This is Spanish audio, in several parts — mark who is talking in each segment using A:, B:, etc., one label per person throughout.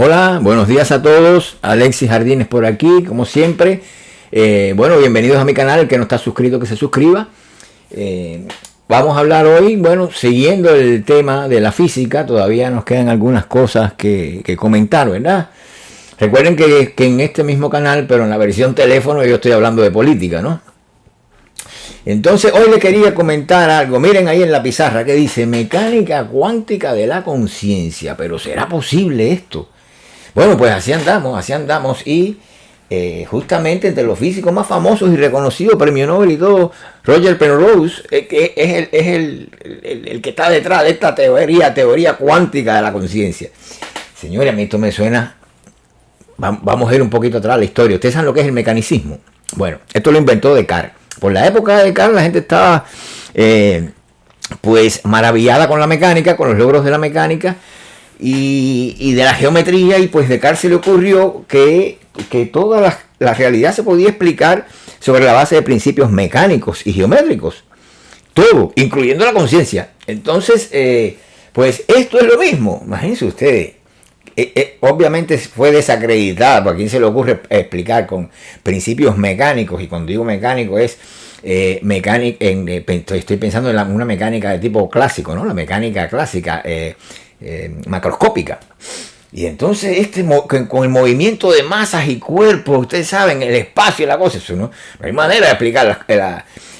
A: Hola, buenos días a todos. Alexis Jardines por aquí, como siempre. Bueno, bienvenidos a mi canal. El que no está suscrito, que se suscriba. Vamos a hablar hoy, bueno, siguiendo el tema de la física. Todavía nos quedan algunas cosas que comentar, ¿verdad? Recuerden que en este mismo canal, pero en la versión teléfono, yo estoy hablando de política, ¿no? Entonces, hoy le quería comentar algo. Miren ahí en la pizarra que dice mecánica cuántica de la conciencia. Pero ¿será posible esto? Bueno, pues así andamos y justamente entre los físicos más famosos y reconocidos, premio Nobel y todo, Roger Penrose, que es el que está detrás de esta teoría cuántica de la conciencia. Señores, a mí esto me suena, vamos a ir un poquito atrás a la historia. ¿Ustedes saben lo que es el mecanicismo? Bueno, esto lo inventó Descartes. Por la época de Descartes la gente estaba pues maravillada con la mecánica, con los logros de la mecánica, y de la geometría, y pues Descartes se le ocurrió que toda la realidad se podía explicar sobre la base de principios mecánicos y geométricos. Todo, incluyendo la conciencia. Entonces, pues esto es lo mismo. Imagínense ustedes. Obviamente fue desacreditada, porque a quién se le ocurre explicar con principios mecánicos, y cuando digo mecánico es estoy pensando en una mecánica de tipo clásico, ¿no? La mecánica clásica, macroscópica. Y entonces con el movimiento de masas y cuerpos, ustedes saben, el espacio y la cosa, eso no hay manera de explicar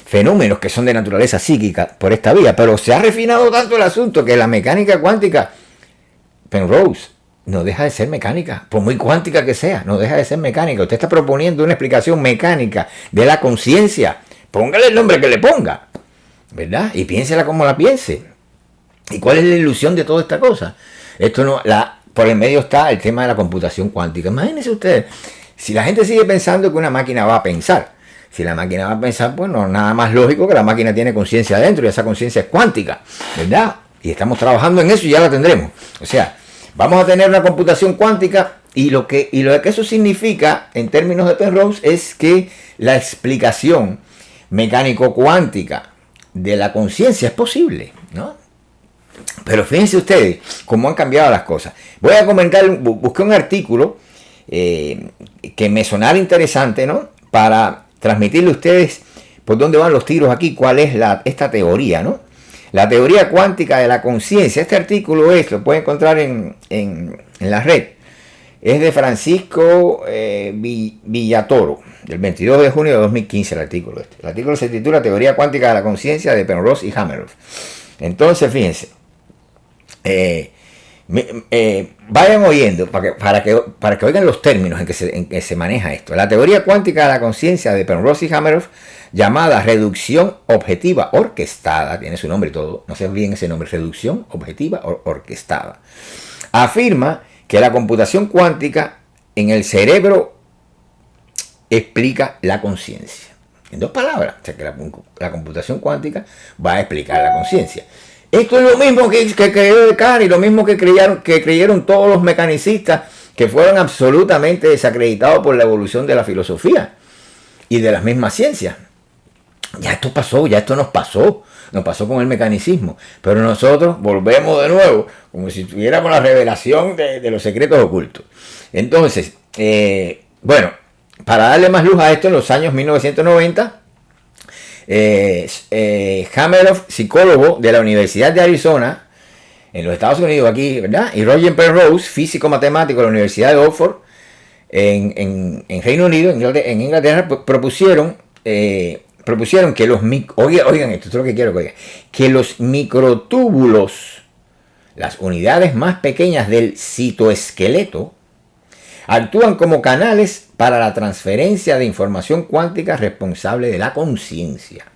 A: fenómenos que son de naturaleza psíquica por esta vía. Pero se ha refinado tanto el asunto que la mecánica cuántica, Penrose, no deja de ser mecánica, por muy cuántica que sea, no deja de ser mecánica. Usted está proponiendo una explicación mecánica de la conciencia, póngale el nombre que le ponga, ¿verdad? Y piénsela como la piense. ¿Y cuál es la ilusión de toda esta cosa? Esto no, por el medio está el tema de la computación cuántica. Imagínense ustedes, si la gente sigue pensando que una máquina va a pensar, si la máquina va a pensar, pues no, nada más lógico que la máquina tiene conciencia adentro, y esa conciencia es cuántica, ¿verdad? Y estamos trabajando en eso y ya la tendremos. O sea, vamos a tener una computación cuántica, y lo que eso significa en términos de Penrose es que la explicación mecánico-cuántica de la conciencia es posible, ¿no? Pero fíjense ustedes cómo han cambiado las cosas. Voy a comentar, busqué un artículo que me sonara interesante, ¿no? Para transmitirle a ustedes por dónde van los tiros aquí, cuál es esta teoría, ¿no? La teoría cuántica de la conciencia. Este artículo lo pueden encontrar en la red. Es de Francisco Villatoro, del 22 de junio de 2015 el artículo este. El artículo se titula Teoría cuántica de la conciencia de Penrose y Hameroff. Entonces, fíjense, vayan oyendo para que oigan los términos en que se maneja esto. La teoría cuántica de la conciencia de Penrose y Hameroff, llamada reducción objetiva orquestada, tiene su nombre y todo, no se olviden ese nombre, reducción objetiva orquestada, afirma que la computación cuántica en el cerebro explica la conciencia. En dos palabras, o sea que la computación cuántica va a explicar la conciencia. Esto es lo mismo que creyó Descartes, y lo mismo que creyeron todos los mecanicistas que fueron absolutamente desacreditados por la evolución de la filosofía y de las mismas ciencias. Ya esto pasó, ya esto nos pasó con el mecanicismo, pero nosotros volvemos de nuevo, como si tuviéramos la revelación de los secretos ocultos. Entonces, bueno, para darle más luz a esto, en los años 1990, Hameroff, psicólogo de la Universidad de Arizona, en los Estados Unidos aquí, ¿verdad? Y Roger Penrose, físico matemático de la Universidad de Oxford, en Reino Unido, en Inglaterra, propusieron que oigan esto es lo que quiero que oigan, que los microtúbulos, las unidades más pequeñas del citoesqueleto, actúan como canales para la transferencia de información cuántica responsable de la conciencia.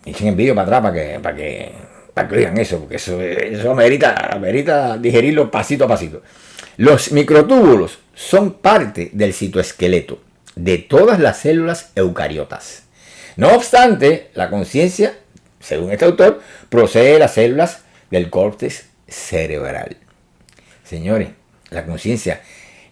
A: Echen el vídeo para atrás para que oigan eso, porque eso merita digerirlo pasito a pasito. Los microtúbulos son parte del citoesqueleto de todas las células eucariotas. No obstante, la conciencia, según este autor, procede de las células del córtex cerebral. Señores, la conciencia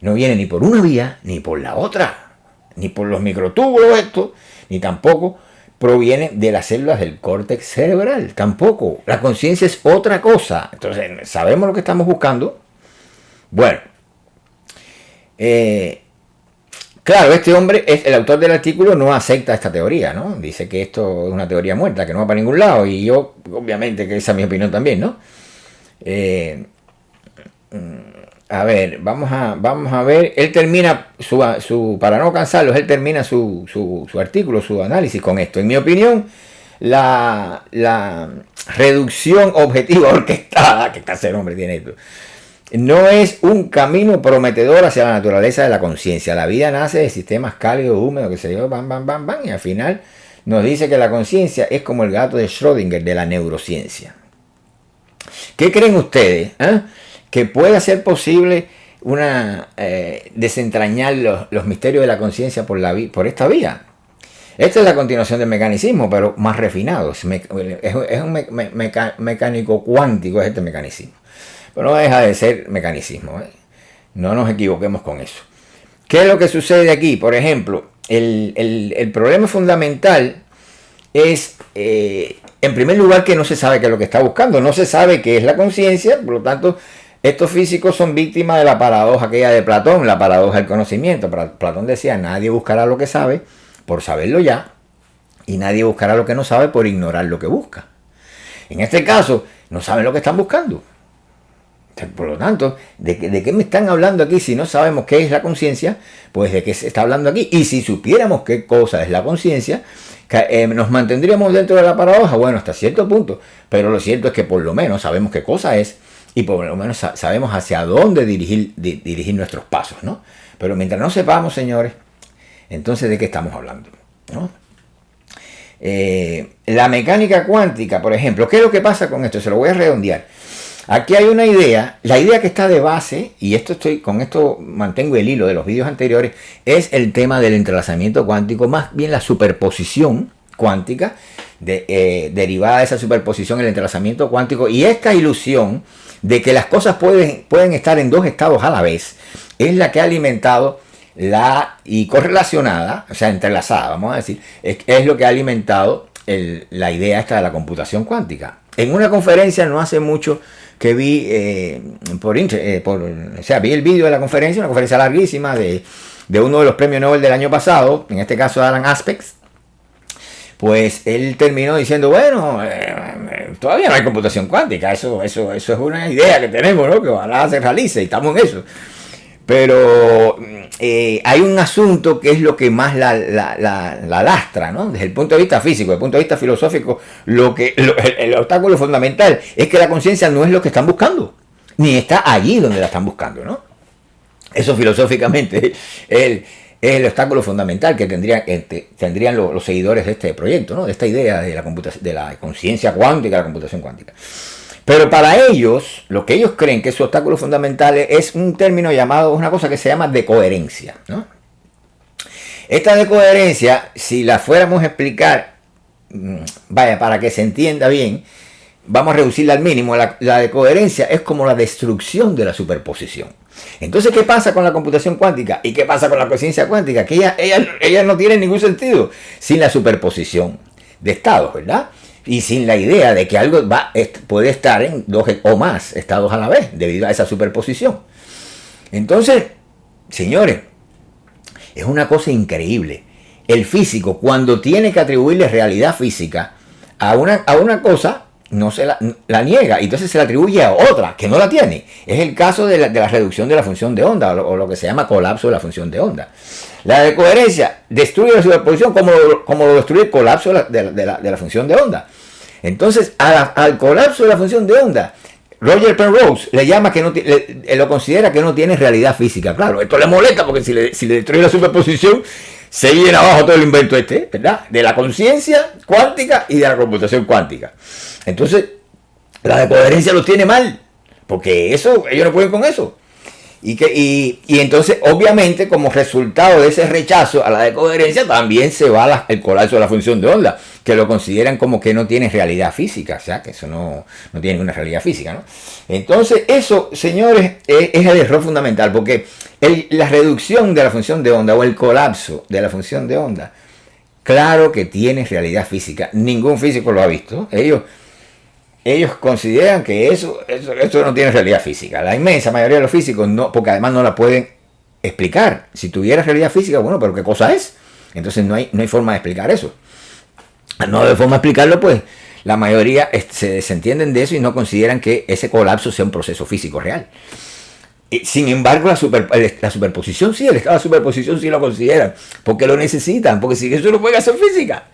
A: no viene ni por una vía ni por la otra, ni por los microtúbulos estos, ni tampoco proviene de las células del córtex cerebral, tampoco. La conciencia es otra cosa. Entonces, sabemos lo que estamos buscando, Bueno, claro, este hombre, el autor del artículo, no acepta esta teoría, ¿no? Dice que esto es una teoría muerta, que no va para ningún lado, y yo, obviamente, que esa es mi opinión también, ¿no? A ver, vamos a ver, él termina para no cansarlos, él termina su artículo, su análisis con esto. En mi opinión, la reducción objetiva orquestada, que casi el hombre tiene esto, no es un camino prometedor hacia la naturaleza de la conciencia. La vida nace de sistemas cálidos, húmedos, que se yo, bam, bam, bam, bam, y al final nos dice que la conciencia es como el gato de Schrödinger de la neurociencia. ¿Qué creen ustedes? Que pueda ser posible desentrañar los misterios de la conciencia por esta vía. Esta es la continuación del mecanicismo, pero más refinado. Es un mecánico cuántico, es este mecanicismo. Pero no deja de ser mecanicismo, ¿eh? No nos equivoquemos con eso. ¿Qué es lo que sucede aquí? Por ejemplo, el problema fundamental es, en primer lugar, que no se sabe qué es lo que está buscando. No se sabe qué es la conciencia, por lo tanto, estos físicos son víctimas de la paradoja aquella de Platón, la paradoja del conocimiento. Platón decía, nadie buscará lo que sabe por saberlo ya, y nadie buscará lo que no sabe por ignorar lo que busca. En este caso, no saben lo que están buscando. Por lo tanto, ¿de qué me están hablando aquí si no sabemos qué es la conciencia? Pues de qué se está hablando aquí. Y si supiéramos qué cosa es la conciencia, nos mantendríamos dentro de la paradoja, bueno, hasta cierto punto. Pero lo cierto es que por lo menos sabemos qué cosa es y por lo menos sabemos hacia dónde dirigir nuestros pasos, ¿no? Pero mientras no sepamos, señores, entonces ¿de qué estamos hablando? ¿No? La mecánica cuántica, por ejemplo, ¿qué es lo que pasa con esto? Se lo voy a redondear. Aquí hay una idea, la idea que está de base, y con esto mantengo el hilo de los vídeos anteriores, es el tema del entrelazamiento cuántico, más bien la superposición cuántica, derivada de esa superposición, el entrelazamiento cuántico, y esta ilusión de que las cosas pueden estar en dos estados a la vez, es la que ha alimentado y correlacionada, o sea, entrelazada, vamos a decir, es lo que ha alimentado la idea esta de la computación cuántica. En una conferencia no hace mucho que vi vi el vídeo de la conferencia, una conferencia larguísima de uno de los premios Nobel del año pasado, en este caso Alan Aspects. Pues él terminó diciendo, bueno, todavía no hay computación cuántica, eso es una idea que tenemos, ¿no? Que ojalá se realice y estamos en eso. Pero hay un asunto que es lo que más la lastra, ¿no? Desde el punto de vista físico, desde el punto de vista filosófico, el obstáculo fundamental es que la conciencia no es lo que están buscando, ni está allí donde la están buscando, ¿no? Eso filosóficamente es el obstáculo fundamental que tendrían los seguidores de este proyecto, ¿no? De esta idea de la conciencia cuántica, la computación cuántica. Pero para ellos, lo que ellos creen que es su obstáculo fundamental es un término llamado, una cosa que se llama decoherencia, ¿no? Esta decoherencia, si la fuéramos a explicar, para que se entienda bien, vamos a reducirla al mínimo. La decoherencia es como la destrucción de la superposición. Entonces, ¿qué pasa con la computación cuántica? ¿Y qué pasa con la conciencia cuántica? Que ella no tiene ningún sentido sin la superposición de estados, ¿verdad? Y sin la idea de que algo puede estar en dos o más estados a la vez, debido a esa superposición. Entonces, señores, es una cosa increíble. El físico, cuando tiene que atribuirle realidad física a una cosa, no se la niega, y entonces se la atribuye a otra que no la tiene. Es el caso de la reducción de la función de onda, o lo que se llama colapso de la función de onda. La decoherencia destruye la superposición como lo destruye el colapso de la función de onda. Entonces, al colapso de la función de onda, Roger Penrose le llama lo considera que no tiene realidad física. Claro, esto le molesta porque si le destruye la superposición, se viene abajo todo el invento ¿verdad? De la conciencia cuántica y de la computación cuántica. Entonces, la decoherencia los tiene mal, porque ellos no pueden con eso. Y entonces, obviamente, como resultado de ese rechazo a la decoherencia, también se va el colapso de la función de onda, que lo consideran como que no tiene realidad física, o sea, que eso no tiene ninguna realidad física, ¿no? Entonces, eso, señores, es el error fundamental, porque la reducción de la función de onda o el colapso de la función de onda, claro que tiene realidad física. Ningún físico lo ha visto. Ellos ellos consideran que eso no tiene realidad física. La inmensa mayoría de los físicos no, porque además no la pueden explicar. Si tuviera realidad física, bueno, pero ¿qué cosa es? Entonces no hay forma de explicar eso. No hay forma de explicarlo, pues la mayoría se desentienden de eso y no consideran que ese colapso sea un proceso físico real. Sin embargo, la superposición sí, el estado de superposición sí lo consideran, porque lo necesitan, porque si eso lo puede hacer física,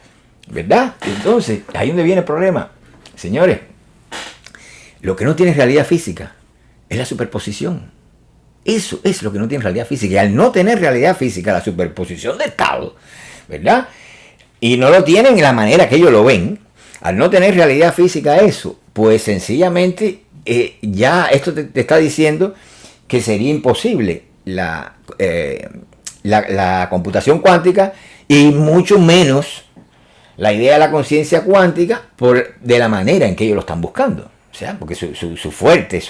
A: ¿verdad? Entonces, ahí donde viene el problema. Señores, lo que no tiene realidad física es la superposición. Eso es lo que no tiene realidad física. Y al no tener realidad física, la superposición de estado, ¿verdad? Y no lo tienen en la manera que ellos lo ven, al no tener realidad física eso, pues sencillamente ya esto te está diciendo que sería imposible la computación cuántica y mucho menos la idea de la conciencia cuántica de la manera en que ellos lo están buscando. O sea, porque su fuerte,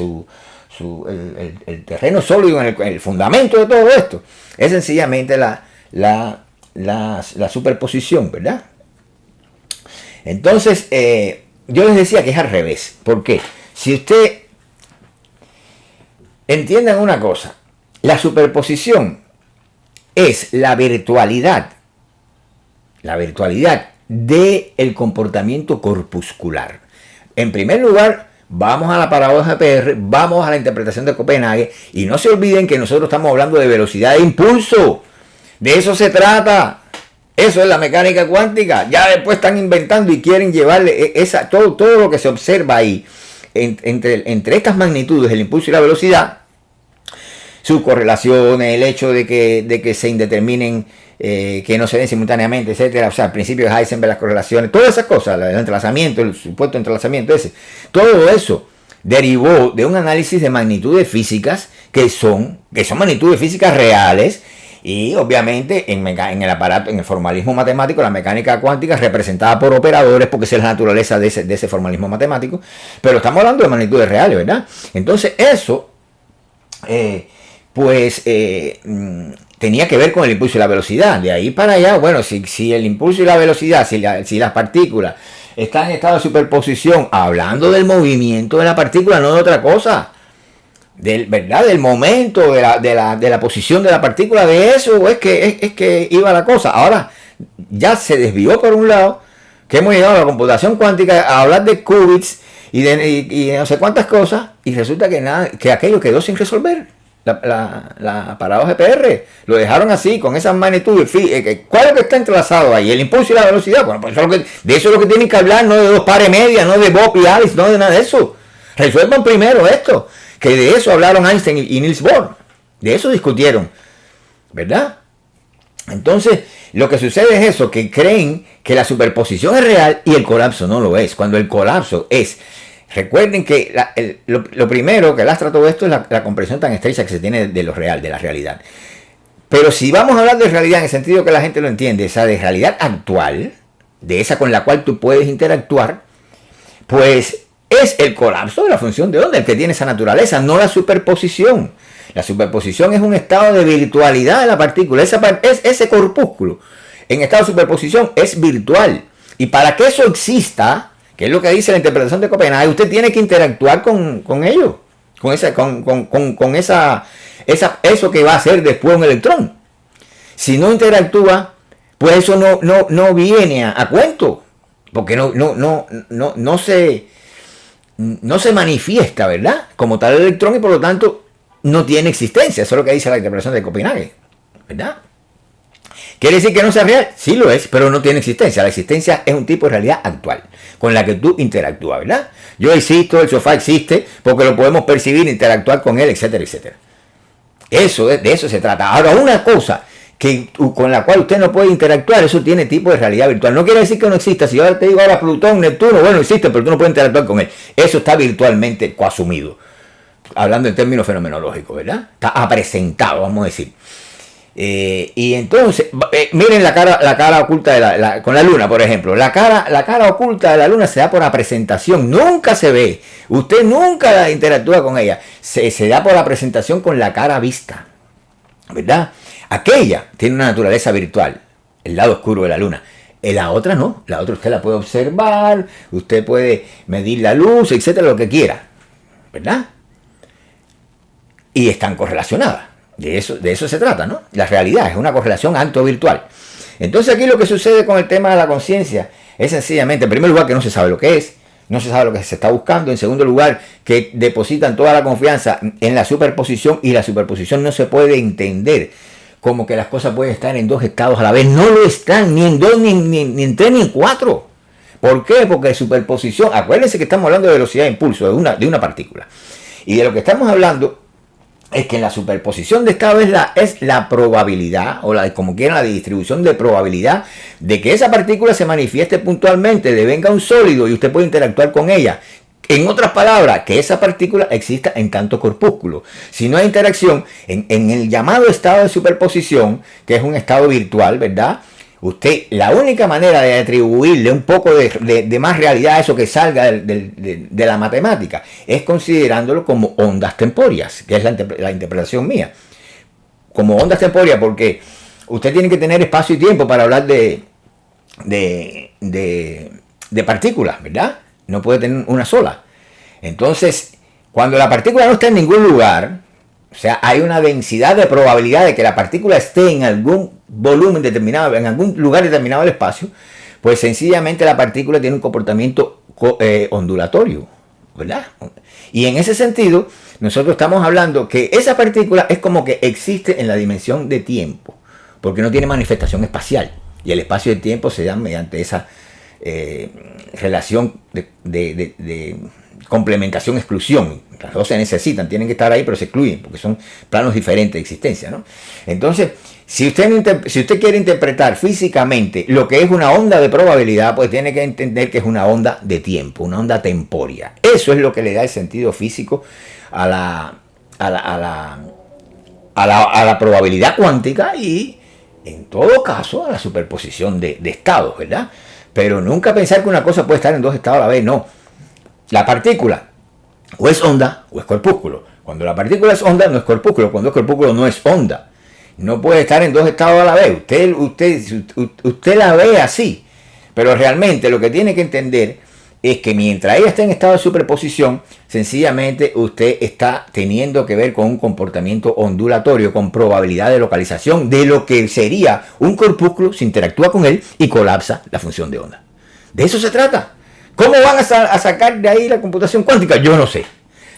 A: el terreno sólido, el fundamento de todo esto es sencillamente la superposición, ¿verdad? Entonces, yo les decía que es al revés. ¿Por qué? Si usted entiendan una cosa, la superposición es la virtualidad del comportamiento corpuscular. En primer lugar, vamos a la paradoja de PR, vamos a la interpretación de Copenhague, y no se olviden que nosotros estamos hablando de velocidad de impulso. De eso se trata. Eso es la mecánica cuántica. Ya después están inventando y quieren llevarle todo lo que se observa ahí entre estas magnitudes, el impulso y la velocidad, sus correlaciones, el hecho de que se indeterminen, que no se den simultáneamente, etcétera. O sea, el principio de Heisenberg, las correlaciones, todas esas cosas, el entrelazamiento, el supuesto entrelazamiento ese, todo eso derivó de un análisis de magnitudes físicas que son magnitudes físicas reales. Y obviamente en el aparato, en el formalismo matemático, la mecánica cuántica es representada por operadores, porque esa es la naturaleza de ese formalismo matemático. Pero estamos hablando de magnitudes reales, ¿verdad? Entonces eso, tenía que ver con el impulso y la velocidad. De ahí para allá, bueno, si el impulso y la velocidad, si las partículas están en estado de superposición, hablando del movimiento de la partícula, no de otra cosa. Del momento, de la posición de la partícula, de eso es que iba la cosa. Ahora ya se desvió por un lado, que hemos llegado a la computación cuántica a hablar de qubits y no sé cuántas cosas, y resulta que aquello quedó sin resolver. La paradoja de PR lo dejaron así, con esas magnitudes. ¿Cuál es lo que está entrelazado ahí? El impulso y la velocidad. Bueno, pues de eso es lo que tienen que hablar, no de dos pares media, no de Bob y Alice, no de nada de eso. Resuelvan primero esto. Que de eso hablaron Einstein y Niels Bohr. De eso discutieron. ¿Verdad? Entonces, lo que sucede es eso, que creen que la superposición es real y el colapso no lo es. Cuando el colapso es... Recuerden que lo primero que lastra todo esto es la comprensión tan estrecha que se tiene de lo real, de la realidad. Pero si vamos a hablar de realidad en el sentido que la gente lo entiende, esa de realidad actual, de esa con la cual tú puedes interactuar, pues... es el colapso de la función de onda el que tiene esa naturaleza, no la superposición. La superposición es un estado de virtualidad de la partícula. Ese corpúsculo en estado de superposición es virtual. Y para que eso exista, que es lo que dice la interpretación de Copenhague, usted tiene que interactuar con ello, eso que va a ser después un electrón. Si no interactúa, pues eso no viene a cuento, porque no se manifiesta, ¿verdad? Como tal el electrón, y por lo tanto no tiene existencia. Eso es lo que dice la interpretación de Copenhague, ¿verdad? ¿Quiere decir que no sea real? Sí lo es, pero no tiene existencia. La existencia es un tipo de realidad actual, con la que tú interactúas, ¿verdad? Yo existo, el sofá existe, porque lo podemos percibir, interactuar con él, etcétera, etcétera. De eso se trata. Ahora, una cosa con la cual usted no puede interactuar, eso tiene tipo de realidad virtual. No quiere decir que no exista. Si yo te digo ahora Plutón, Neptuno, bueno, existe, pero tú no puedes interactuar con él. Eso está virtualmente coasumido. Hablando en términos fenomenológicos, ¿verdad? Está apresentado, vamos a decir. Y entonces, miren la cara oculta con la luna, por ejemplo. La cara oculta de la luna se da por apresentación. Nunca se ve. Usted nunca interactúa con ella. Se da por apresentación con la cara vista, ¿verdad? Aquella tiene una naturaleza virtual, el lado oscuro de la luna. La otra no, la otra usted la puede observar, usted puede medir la luz, etcétera, lo que quiera, ¿verdad? Y están correlacionadas. De eso se trata, ¿no? La realidad es una correlación acto-virtual. Entonces aquí lo que sucede con el tema de la conciencia es sencillamente, en primer lugar, que no se sabe lo que es, no se sabe lo que se está buscando. En segundo lugar, que depositan toda la confianza en la superposición, y la superposición no se puede entender como que las cosas pueden estar en dos estados a la vez. No lo están, ni en dos, ni en tres, ni en cuatro. ¿Por qué? Porque superposición, acuérdense que estamos hablando de velocidad de impulso de una partícula. Y de lo que estamos hablando es que en la superposición de estado es la probabilidad, o como quieran, la distribución de probabilidad de que esa partícula se manifieste puntualmente, devenga un sólido y usted puede interactuar con ella. En otras palabras, que esa partícula exista en tanto corpúsculo. Si no hay interacción, en el llamado estado de superposición, que es un estado virtual, ¿verdad? Usted, la única manera de atribuirle un poco de más realidad a eso que salga de la matemática es considerándolo como ondas tempóreas, que es la interpretación mía. Como ondas tempóreas, porque usted tiene que tener espacio y tiempo para hablar de partículas, ¿verdad? No puede tener una sola. Entonces, cuando la partícula no está en ningún lugar, o sea, hay una densidad de probabilidad de que la partícula esté en algún volumen determinado, en algún lugar determinado del espacio, pues sencillamente la partícula tiene un comportamiento ondulatorio, ¿verdad? Y en ese sentido, nosotros estamos hablando que esa partícula es como que existe en la dimensión de tiempo, porque no tiene manifestación espacial, y el espacio y el tiempo se dan mediante esa relación de complementación-exclusión. Las dos se necesitan, tienen que estar ahí, pero se excluyen, porque son planos diferentes de existencia, ¿no? Entonces, si usted quiere interpretar físicamente lo que es una onda de probabilidad, pues tiene que entender que es una onda de tiempo, una onda tempórea. Eso es lo que le da el sentido físico a la probabilidad cuántica y, en todo caso, a la superposición de estados, ¿verdad? Pero nunca pensar que una cosa puede estar en dos estados a la vez, no. La partícula o es onda o es corpúsculo. Cuando la partícula es onda, no es corpúsculo. Cuando es corpúsculo, no es onda. No puede estar en dos estados a la vez. Usted la ve así. Pero realmente lo que tiene que entender es que mientras ella está en estado de superposición, sencillamente usted está teniendo que ver con un comportamiento ondulatorio, con probabilidad de localización de lo que sería un corpúsculo si interactúa con él y colapsa la función de onda. De eso se trata. ¿Cómo van a sacar de ahí la computación cuántica? Yo no sé.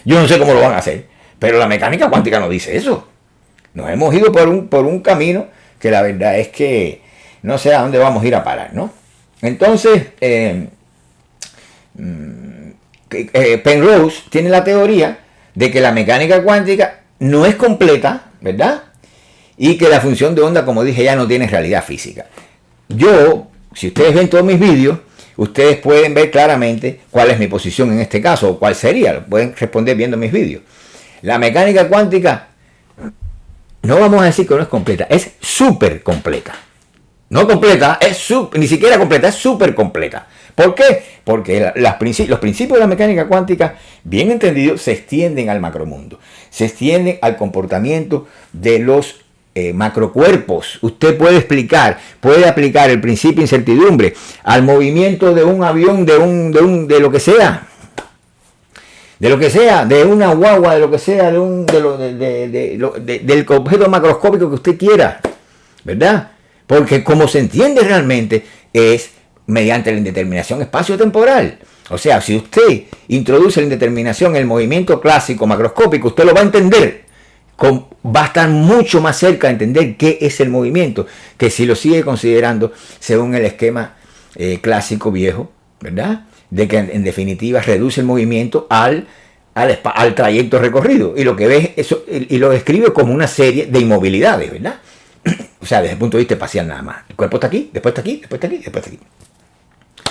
A: Yo no sé cómo lo van a hacer. Pero la mecánica cuántica no dice eso. Nos hemos ido por un camino que la verdad es que no sé a dónde vamos a ir a parar, ¿no? Entonces, Penrose tiene la teoría de que la mecánica cuántica no es completa, ¿verdad? Y que la función de onda, como dije, ya no tiene realidad física. Yo, si ustedes ven todos mis vídeos, ustedes pueden ver claramente cuál es mi posición en este caso, o cuál sería, lo pueden responder viendo mis vídeos. La mecánica cuántica, no vamos a decir que no es completa, es súper completa. No completa, ni siquiera completa, es súper completa. ¿Por qué? Porque los principios de la mecánica cuántica, bien entendidos, se extienden al macromundo. Se extienden al comportamiento de los macrocuerpos. Usted puede aplicar el principio de incertidumbre al movimiento de un avión, de lo que sea. De lo que sea, de una guagua, de lo que sea, del objeto macroscópico que usted quiera, ¿verdad? Porque como se entiende realmente es mediante la indeterminación espacio-temporal. O sea, si usted introduce la indeterminación en el movimiento clásico macroscópico, usted lo va a entender. Va a estar mucho más cerca de entender qué es el movimiento, que si lo sigue considerando según el esquema clásico viejo, ¿verdad? De que en definitiva reduce el movimiento al trayecto recorrido. Y lo que ve eso, y lo describe como una serie de inmovilidades, ¿verdad? O sea, desde el punto de vista espacial nada más. El cuerpo está aquí, después está aquí, después está aquí, después está aquí.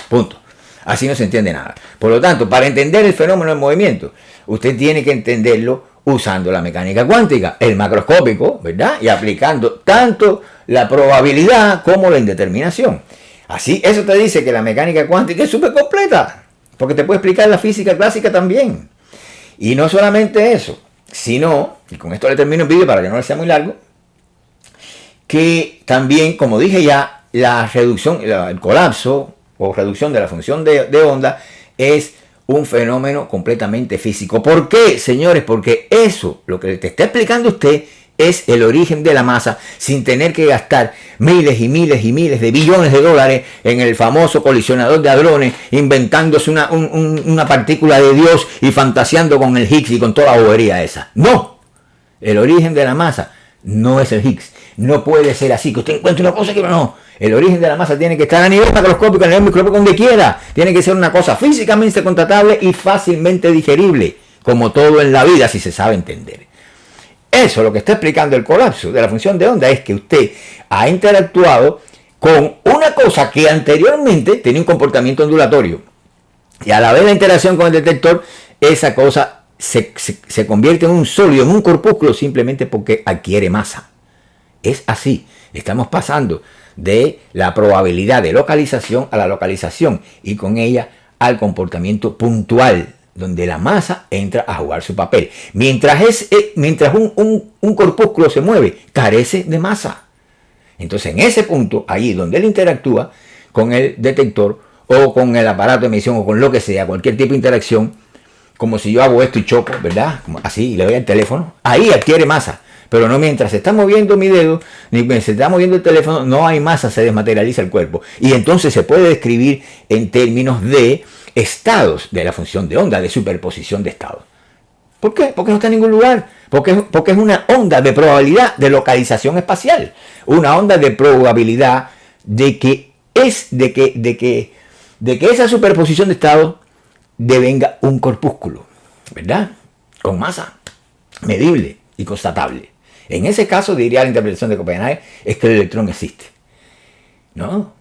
A: Punto. Así no se entiende nada. Por lo tanto, para entender el fenómeno del movimiento, usted tiene que entenderlo usando la mecánica cuántica, el macroscópico, ¿verdad? Y aplicando tanto la probabilidad como la indeterminación. Así, eso te dice que la mecánica cuántica es súper completa, porque te puede explicar la física clásica también. Y no solamente eso, sino, y con esto le termino el vídeo para que no le sea muy largo, que también, como dije ya, la reducción, el colapso o reducción de la función de onda es un fenómeno completamente físico. ¿Por qué, señores? Porque eso, lo que te está explicando usted, es el origen de la masa, sin tener que gastar miles y miles y miles de billones de dólares en el famoso colisionador de hadrones, inventándose una partícula de Dios y fantaseando con el Higgs y con toda la bobería esa. No, el origen de la masa no es el Higgs. No puede ser así, que usted encuentre una cosa que no. El origen de la masa tiene que estar a nivel macroscópico, a nivel microscópico, donde quiera. Tiene que ser una cosa físicamente constatable y fácilmente digerible, como todo en la vida, si se sabe entender. Eso, lo que está explicando el colapso de la función de onda, es que usted ha interactuado con una cosa que anteriormente tenía un comportamiento ondulatorio. Y a la vez de la interacción con el detector, esa cosa se convierte en un sólido, en un corpúsculo, simplemente porque adquiere masa. Es así. Estamos pasando de la probabilidad de localización a la localización y con ella al comportamiento puntual, donde la masa entra a jugar su papel. Mientras un corpúsculo se mueve, carece de masa. Entonces, en ese punto, ahí donde él interactúa con el detector o con el aparato de emisión o con lo que sea, cualquier tipo de interacción, como si yo hago esto y choco, ¿verdad? Como así, y le doy al teléfono, ahí adquiere masa. Pero no mientras se está moviendo mi dedo, ni mientras se está moviendo el teléfono, no hay masa, se desmaterializa el cuerpo. Y entonces se puede describir en términos de estados de la función de onda, de superposición de estados. ¿Por qué? Porque no está en ningún lugar. Porque es una onda de probabilidad de localización espacial. Una onda de probabilidad de que esa superposición de estados devenga un corpúsculo, ¿verdad? Con masa medible y constatable. En ese caso, diría la interpretación de Copenhague, es que el electrón existe. No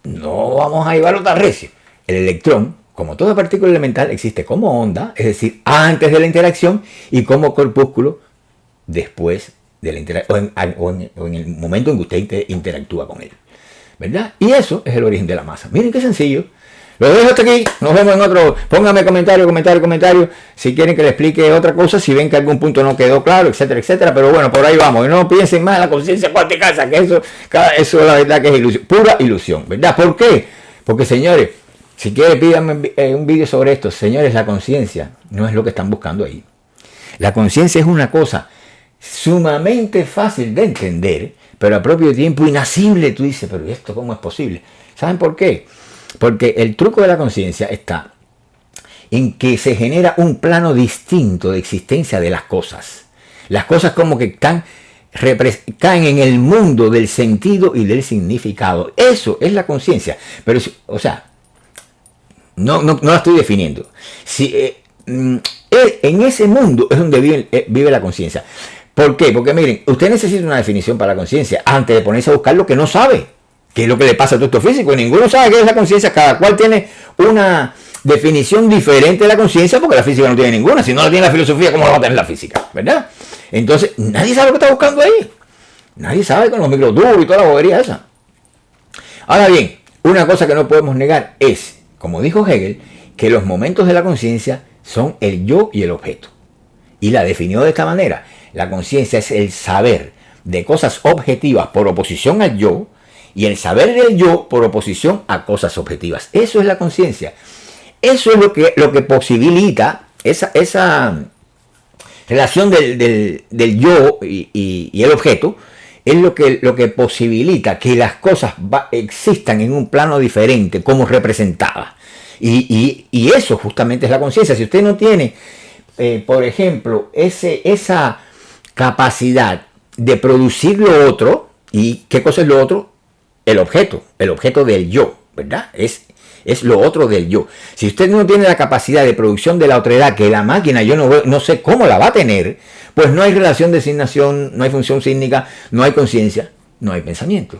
A: vamos a llevarlo tan recio. El electrón, como toda partícula elemental, existe como onda, es decir, antes de la interacción, y como corpúsculo después de la interacción, o en el momento en que usted interactúa con él, ¿verdad? Y eso es el origen de la masa. Miren qué sencillo. Lo dejo hasta aquí, nos vemos en otro. Pónganme comentario, si quieren que le explique otra cosa, si ven que algún punto no quedó claro, etcétera, etcétera. Pero bueno, por ahí vamos. Y no piensen más en la conciencia cuántica, que eso la verdad que es ilusión, pura ilusión, ¿verdad? ¿Por qué? Porque, señores, si quieren pídanme un vídeo sobre esto. Señores, la conciencia no es lo que están buscando ahí. La conciencia es una cosa sumamente fácil de entender, pero al propio tiempo inasible. Tú dices, pero ¿esto cómo es posible? ¿Saben por qué? Porque el truco de la conciencia está en que se genera un plano distinto de existencia de las cosas. Las cosas como que caen en el mundo del sentido y del significado. Eso es la conciencia. Pero, o sea, no la estoy definiendo. En ese mundo es donde vive la conciencia. ¿Por qué? Porque miren, usted necesita una definición para la conciencia antes de ponerse a buscar lo que no sabe. ¿Qué es lo que le pasa a todo esto físico? Ninguno sabe qué es la conciencia. Cada cual tiene una definición diferente de la conciencia, porque la física no tiene ninguna. Si no la tiene la filosofía, ¿cómo la va a tener la física? ¿Verdad? Entonces, nadie sabe lo que está buscando ahí. Nadie sabe con los microtubos y toda la bobería esa. Ahora bien, una cosa que no podemos negar es, como dijo Hegel, que los momentos de la conciencia son el yo y el objeto. Y la definió de esta manera. La conciencia es el saber de cosas objetivas por oposición al yo, y el saber del yo por oposición a cosas objetivas. Eso es la conciencia. Eso es lo que posibilita esa relación del yo y el objeto. Es lo que posibilita que las cosas existan en un plano diferente, como representadas. Y eso justamente es la conciencia. Si usted no tiene, por ejemplo, esa capacidad de producir lo otro, ¿y qué cosa es lo otro? El objeto del yo, ¿verdad? Es lo otro del yo. Si usted no tiene la capacidad de producción de la otredad, que la máquina yo no sé cómo la va a tener, pues no hay relación de designación, no hay función sísmica, no hay conciencia, no hay pensamiento.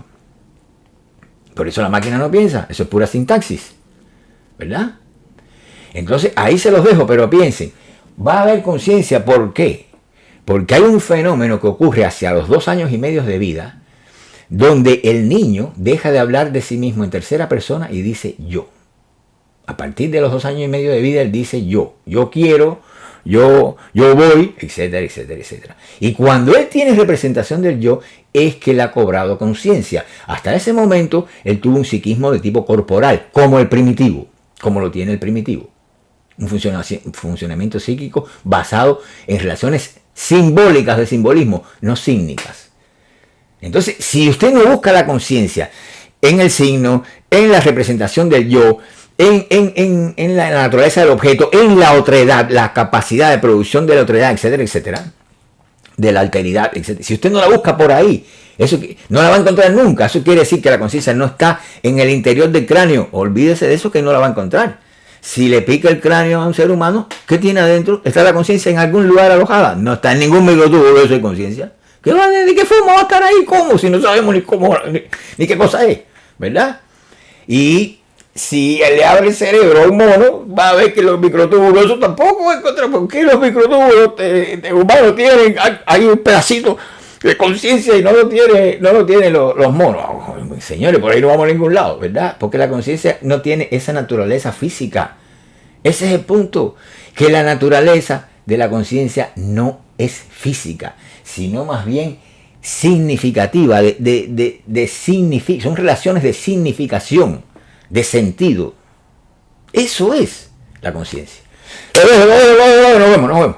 A: Por eso la máquina no piensa, eso es pura sintaxis, ¿verdad? Entonces ahí se los dejo, pero piensen, va a haber conciencia, ¿por qué? Porque hay un fenómeno que ocurre hacia los 2 años y medio de vida, donde el niño deja de hablar de sí mismo en tercera persona y dice yo. A partir de los 2 años y medio de vida él dice yo quiero, yo voy, etcétera, etcétera, etcétera. Y cuando él tiene representación del yo, es que él ha cobrado conciencia. Hasta ese momento, él tuvo un psiquismo de tipo corporal, como el primitivo, como lo tiene el primitivo. Un funcionamiento psíquico basado en relaciones simbólicas de simbolismo, no sígnicas. Entonces, si usted no busca la conciencia en el signo, en la representación del yo, en la naturaleza del objeto, en la otredad, la capacidad de producción de la otredad, etcétera, etcétera, de la alteridad, etcétera. Si usted no la busca por ahí, eso no la va a encontrar nunca. Eso quiere decir que la conciencia no está en el interior del cráneo. Olvídese de eso, que no la va a encontrar. Si le pica el cráneo a un ser humano, ¿qué tiene adentro? ¿Está la conciencia en algún lugar alojada? No está en ningún microtubo de eso de conciencia. ¿De qué forma va a estar ahí? ¿Cómo? Si no sabemos ni cómo, ni qué cosa es, ¿verdad? Y si le abre el cerebro a un mono, va a ver que los microtúbulos, eso tampoco va a encontrar. ¿Por qué los microtúbulos de humanos tienen, hay un pedacito de conciencia y no lo tienen los monos? Señores, por ahí no vamos a ningún lado, ¿verdad? Porque la conciencia no tiene esa naturaleza física. Ese es el punto, que la naturaleza de la conciencia no es física, sino más bien significativa, son relaciones de significación, de sentido. Eso es la conciencia. Nos vemos.